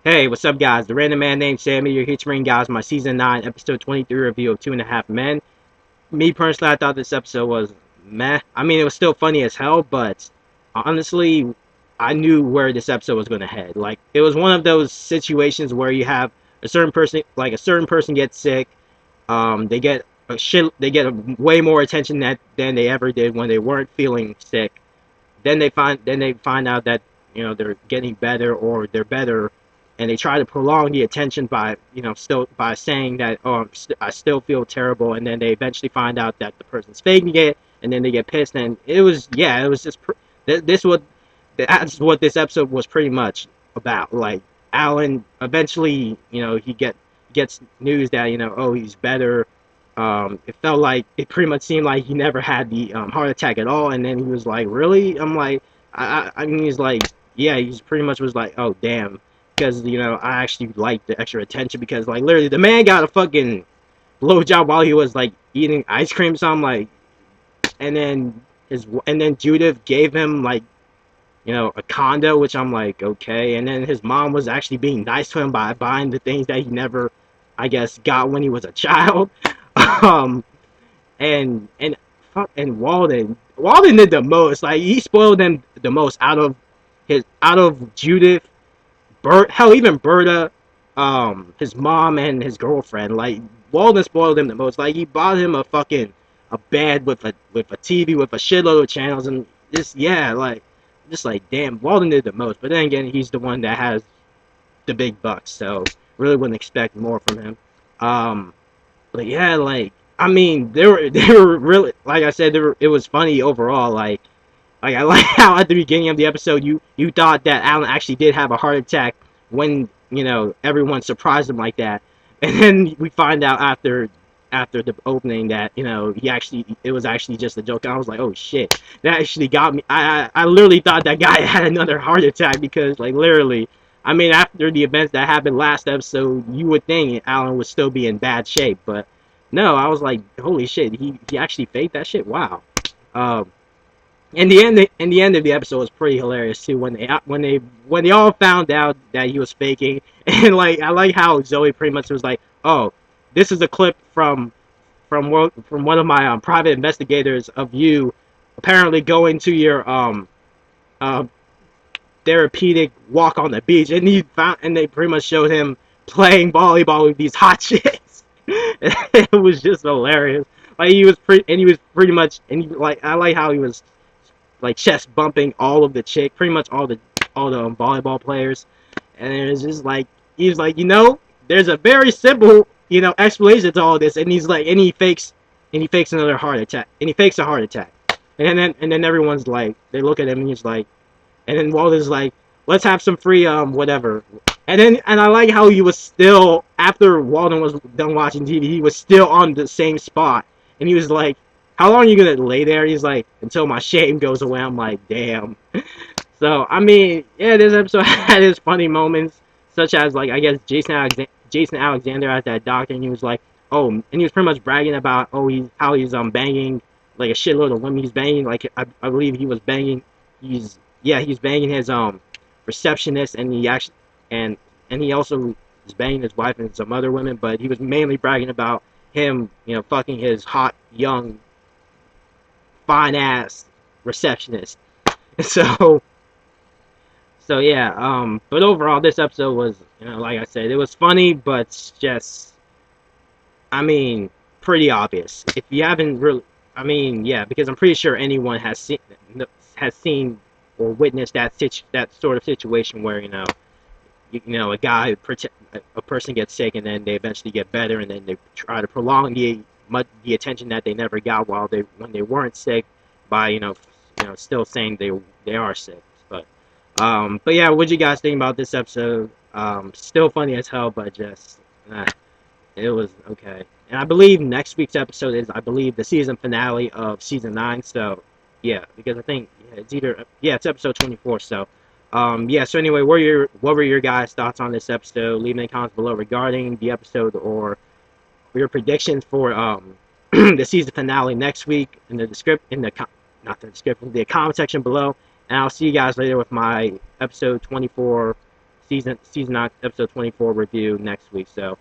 Hey, what's up, guys? The random man named Sammy. You're here to bring guys my season 9, episode 23 review of Two and a Half Men. Me personally, I thought this episode was meh. I mean, it was still funny as hell, but honestly, I knew where this episode was going to head. Like, it was one of those situations where you have a certain person gets sick. They get way more attention than they ever did when they weren't feeling sick. Then they find out that they're getting better or they're better, and they try to prolong the attention by still by saying that, oh, I still feel terrible, and then they eventually find out that the person's faking it, and then they get pissed. And it was just this what that's what this episode was pretty much about. Like, Alan eventually, gets news that, oh, he's better. It felt like it pretty much seemed like he never had the heart attack at all, and then he was like, "Really?" I'm like, I mean, he's like, yeah, he's pretty much was like, "Oh, damn," because I actually like the extra attention because, like, literally the man got a fucking blowjob while he was like eating ice cream. So I'm like, and then Judith gave him, like, a condo, which I'm like, okay. And then his mom was actually being nice to him by buying the things that he never, I guess, got when he was a child. um, and Walden did the most. Like, he spoiled them the most out of Judith, hell, even Berta, his mom and his girlfriend. Like, Walden spoiled him the most. Like, he bought him a bed with a TV with a shitload of channels, and just like damn, Walden did the most. But then again, he's the one that has the big bucks, so really wouldn't expect more from him. Um, but yeah, like, I mean, they were really, like I said, it was funny overall. Like, I like how at the beginning of the episode you thought that Alan actually did have a heart attack when everyone surprised him like that, and then we find out after the opening that it was actually just a joke. I was like, oh shit, that actually got me. I literally thought that guy had another heart attack because, like, literally, I mean, after the events that happened last episode, you would think Alan would still be in bad shape, but no, I was like, holy shit, he actually faked that shit. Wow. Um, in the end of the episode was pretty hilarious too when they all found out that he was faking. And, like, I like how Zoe pretty much was like, oh, this is a clip from one of my private investigators of you apparently going to your uh, therapeutic walk on the beach, and they pretty much showed him playing volleyball with these hot chicks. It was just hilarious. Like, he was pretty much, and like, I like how he was like chest bumping all of the pretty much all the volleyball players, and it was just like, he was like, there's a very simple explanation to all this, and he's like, and he fakes another heart attack, and he fakes a heart attack, and then everyone's like, they look at him, and he's like, and then Walter's like, let's have some free whatever. And I like how he was still, after Walden was done watching TV, he was still on the same spot. And he was like, how long are you gonna lay there? He's like, until my shame goes away. I'm like, damn. So, I mean, yeah, this episode had its funny moments, such as, like, I guess Jason Alexander at that doctor, and he was like, oh, and he was pretty much bragging about, oh, he's banging like a shitload of women. He's banging, like, I believe he was banging. He's banging his receptionist, and and he also is banging his wife and some other women, but he was mainly bragging about him, fucking his hot, young, fine ass receptionist. So yeah, but overall this episode was, like I said, it was funny, but just, I mean, pretty obvious. If you haven't really, I mean, yeah, because I'm pretty sure anyone has seen or witnessed that sort of situation where, a person gets sick, and then they eventually get better, and then they try to prolong the attention that they never got when they weren't sick by, still saying they are sick. But yeah, what do you guys think about this episode? Still funny as hell, but just, it was okay. And I believe next week's episode is, I believe, the season finale of season 9. So yeah, because I think, it's episode 24. So yeah. So anyway, what were your guys' thoughts on this episode? Leave in the comments below regarding the episode, or your predictions for the season finale next week in the not the description, the comment section below. And I'll see you guys later with my episode 24 season 9 episode 24 review next week. So